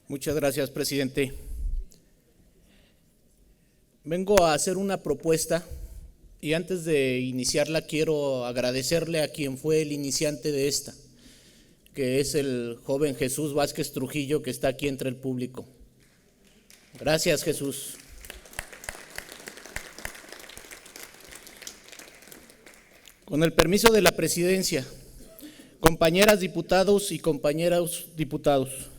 Muchas gracias, presidente. Vengo a hacer una propuesta y antes de iniciarla quiero agradecerle a quien fue el iniciante de esta, que es el joven Jesús Vázquez Trujillo, que está aquí entre el público. Gracias, Jesús. Con el permiso de la presidencia, compañeras diputados y compañeros diputados,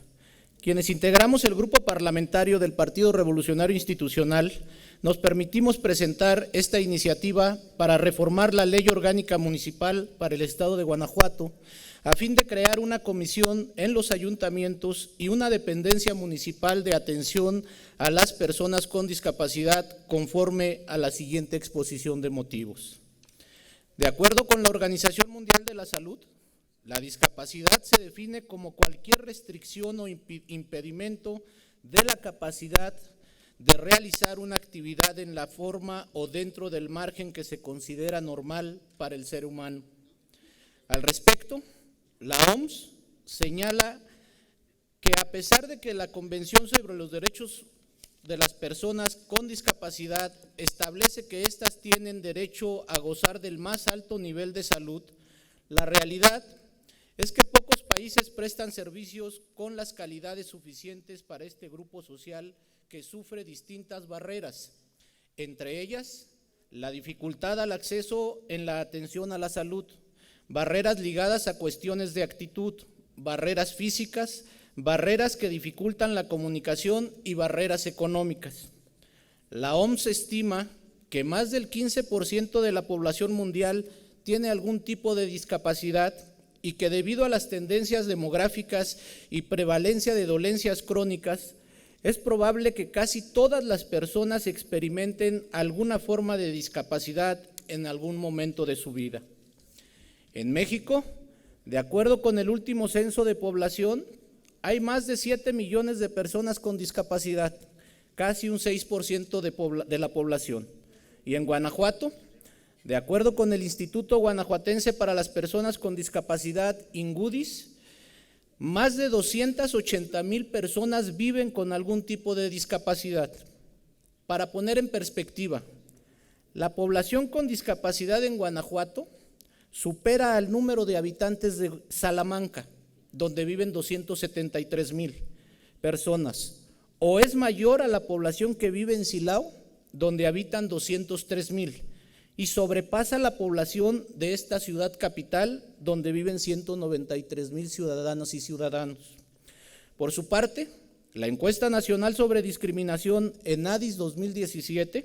quienes integramos el grupo parlamentario del Partido Revolucionario Institucional, nos permitimos presentar esta iniciativa para reformar la Ley Orgánica Municipal para el Estado de Guanajuato, a fin de crear una comisión en los ayuntamientos y una dependencia municipal de atención a las personas con discapacidad, conforme a la siguiente exposición de motivos. De acuerdo con la Organización Mundial de la Salud, la discapacidad se define como cualquier restricción o impedimento de la capacidad de realizar una actividad en la forma o dentro del margen que se considera normal para el ser humano. Al respecto, la OMS señala que a pesar de que la Convención sobre los Derechos de las Personas con Discapacidad establece que éstas tienen derecho a gozar del más alto nivel de salud, la realidad es que pocos países prestan servicios con las calidades suficientes para este grupo social que sufre distintas barreras, entre ellas la dificultad al acceso en la atención a la salud, barreras ligadas a cuestiones de actitud, barreras físicas, barreras que dificultan la comunicación y barreras económicas. La OMS estima que más del 15% de la población mundial tiene algún tipo de discapacidad y que debido a las tendencias demográficas y prevalencia de dolencias crónicas, es probable que casi todas las personas experimenten alguna forma de discapacidad en algún momento de su vida. En México, de acuerdo con el último censo de población, hay más de 7 millones de personas con discapacidad, casi un 6% de la población. Y en Guanajuato, de acuerdo con el Instituto Guanajuatense para las Personas con Discapacidad, INGUDIS, más de 280,000 personas viven con algún tipo de discapacidad. Para poner en perspectiva, la población con discapacidad en Guanajuato supera al número de habitantes de Salamanca, donde viven 273,000 personas, o es mayor a la población que vive en Silao, donde habitan 203,000, y sobrepasa la población de esta ciudad capital, donde viven 193,000 ciudadanos y ciudadanos. Por su parte, la encuesta nacional sobre discriminación ENADIS 2017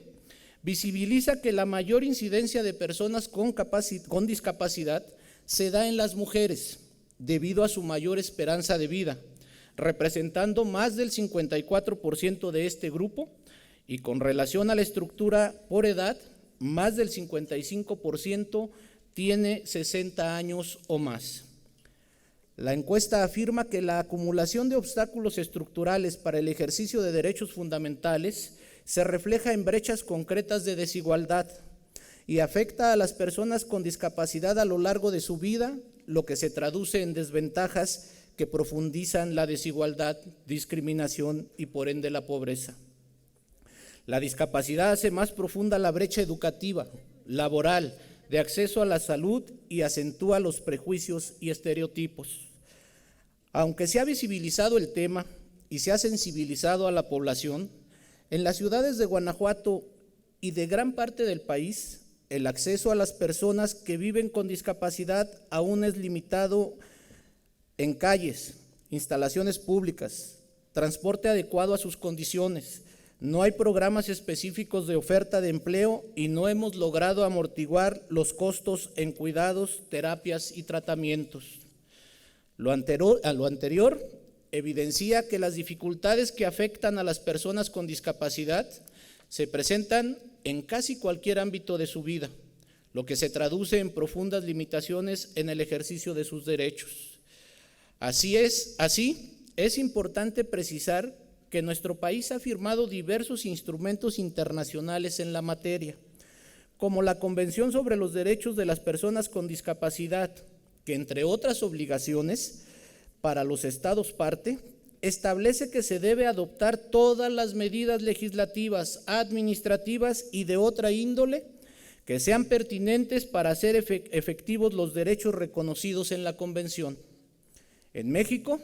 visibiliza que la mayor incidencia de personas con discapacidad se da en las mujeres, debido a su mayor esperanza de vida, representando más del 54% de este grupo, y con relación a la estructura por edad, más del 55% tiene 60 años o más. La encuesta afirma que la acumulación de obstáculos estructurales para el ejercicio de derechos fundamentales se refleja en brechas concretas de desigualdad y afecta a las personas con discapacidad a lo largo de su vida, lo que se traduce en desventajas que profundizan la desigualdad, discriminación y por ende la pobreza. La discapacidad hace más profunda la brecha educativa, laboral, de acceso a la salud y acentúa los prejuicios y estereotipos. Aunque se ha visibilizado el tema y se ha sensibilizado a la población, en las ciudades de Guanajuato y de gran parte del país, el acceso a las personas que viven con discapacidad aún es limitado en calles, instalaciones públicas, transporte adecuado a sus condiciones. No hay programas específicos de oferta de empleo y no hemos logrado amortiguar los costos en cuidados, terapias y tratamientos. Lo anterior evidencia que las dificultades que afectan a las personas con discapacidad se presentan en casi cualquier ámbito de su vida, lo que se traduce en profundas limitaciones en el ejercicio de sus derechos. Así es importante precisar que nuestro país ha firmado diversos instrumentos internacionales en la materia, como la Convención sobre los Derechos de las Personas con Discapacidad, que entre otras obligaciones para los estados parte, establece que se debe adoptar todas las medidas legislativas, administrativas y de otra índole que sean pertinentes para hacer efectivos los derechos reconocidos en la Convención. En México,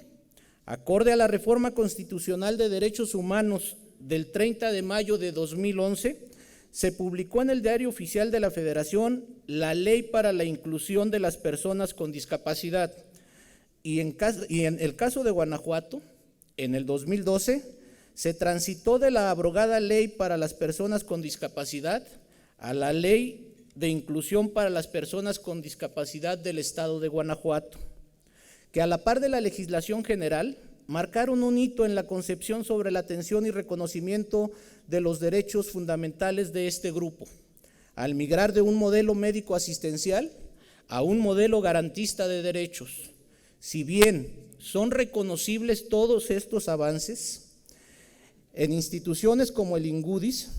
acorde a la Reforma Constitucional de Derechos Humanos del 30 de mayo de 2011, se publicó en el Diario Oficial de la Federación la Ley para la Inclusión de las Personas con Discapacidad. Y en el caso de Guanajuato, en el 2012, se transitó de la abrogada Ley para las Personas con Discapacidad a la Ley de Inclusión para las Personas con Discapacidad del Estado de Guanajuato, que a la par de la legislación general, marcaron un hito en la concepción sobre la atención y reconocimiento de los derechos fundamentales de este grupo, al migrar de un modelo médico asistencial a un modelo garantista de derechos. Si bien son reconocibles todos estos avances, en instituciones como el INGUDIS,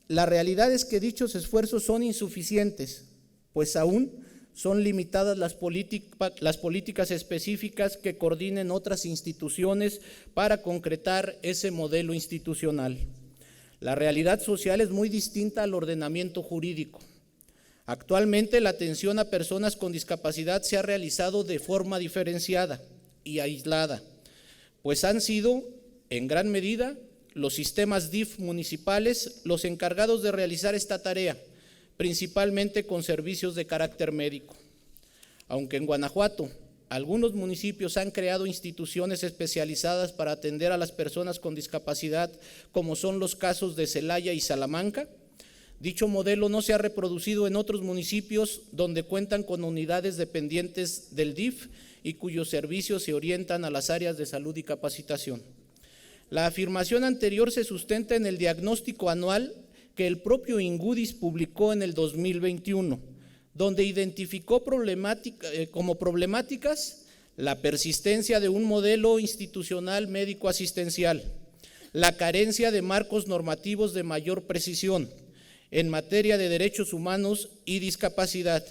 la realidad es que dichos esfuerzos son insuficientes, pues aún son limitadas las políticas específicas que coordinen otras instituciones para concretar ese modelo institucional. La realidad social es muy distinta al ordenamiento jurídico. Actualmente la atención a personas con discapacidad se ha realizado de forma diferenciada y aislada, pues han sido, en gran medida, los sistemas DIF municipales los encargados de realizar esta tarea, principalmente con servicios de carácter médico. Aunque en Guanajuato algunos municipios han creado instituciones especializadas para atender a las personas con discapacidad, como son los casos de Celaya y Salamanca, dicho modelo no se ha reproducido en otros municipios donde cuentan con unidades dependientes del DIF y cuyos servicios se orientan a las áreas de salud y capacitación. La afirmación anterior se sustenta en el diagnóstico anual que el propio INGUDIS publicó en el 2021, donde identificó como problemáticas la persistencia de un modelo institucional médico asistencial, la carencia de marcos normativos de mayor precisión en materia de derechos humanos y discapacidad,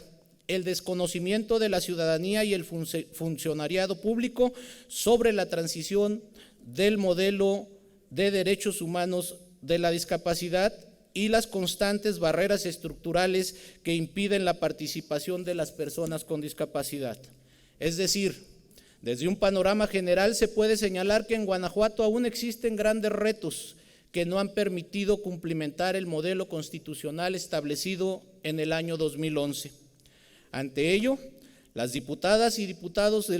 el desconocimiento de la ciudadanía y el funcionariado público sobre la transición del modelo de derechos humanos de la discapacidad y las constantes barreras estructurales que impiden la participación de las personas con discapacidad. Es decir, desde un panorama general se puede señalar que en Guanajuato aún existen grandes retos que no han permitido cumplimentar el modelo constitucional establecido en el año 2011. Ante ello, las diputadas y diputados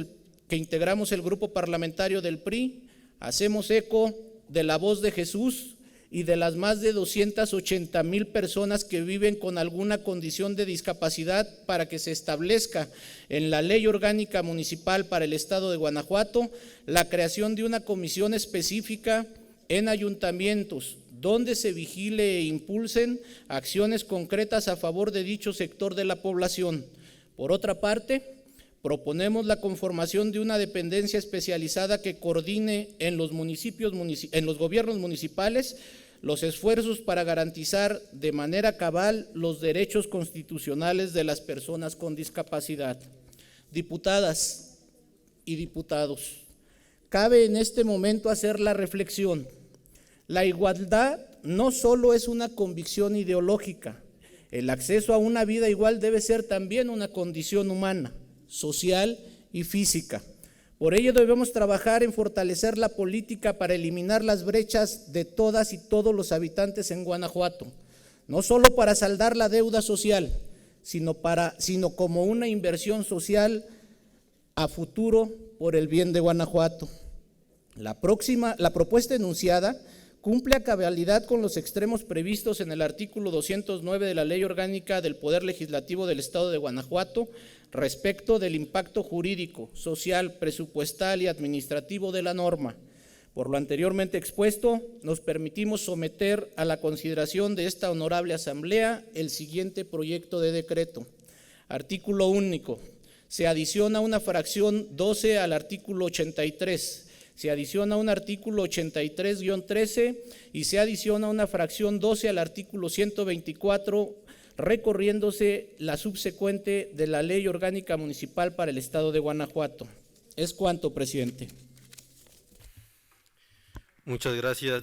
que integramos el grupo parlamentario del PRI hacemos eco de la voz de Jesús y de las más de 280,000 personas que viven con alguna condición de discapacidad para que se establezca en la Ley Orgánica Municipal para el Estado de Guanajuato la creación de una comisión específica en ayuntamientos donde se vigile e impulsen acciones concretas a favor de dicho sector de la población. Por otra parte, proponemos la conformación de una dependencia especializada que coordine en los gobiernos municipales los esfuerzos para garantizar de manera cabal los derechos constitucionales de las personas con discapacidad. Diputadas y diputados, cabe en este momento hacer la reflexión. La igualdad no solo es una convicción ideológica, el acceso a una vida igual debe ser también una condición humana, social y física. Por ello debemos trabajar en fortalecer la política para eliminar las brechas de todas y todos los habitantes en Guanajuato, no solo para saldar la deuda social, sino como una inversión social a futuro por el bien de Guanajuato. La propuesta enunciada cumple a cabalidad con los extremos previstos en el artículo 209 de la Ley Orgánica del Poder Legislativo del Estado de Guanajuato respecto del impacto jurídico, social, presupuestal y administrativo de la norma. Por lo anteriormente expuesto, nos permitimos someter a la consideración de esta honorable asamblea el siguiente proyecto de decreto. Artículo único. Se adiciona una fracción 12 al artículo 83. Se adiciona un artículo 83-13 y se adiciona una fracción 12 al artículo 124, recorriéndose la subsecuente de la Ley Orgánica Municipal para el Estado de Guanajuato. Es cuanto, presidente. Muchas gracias,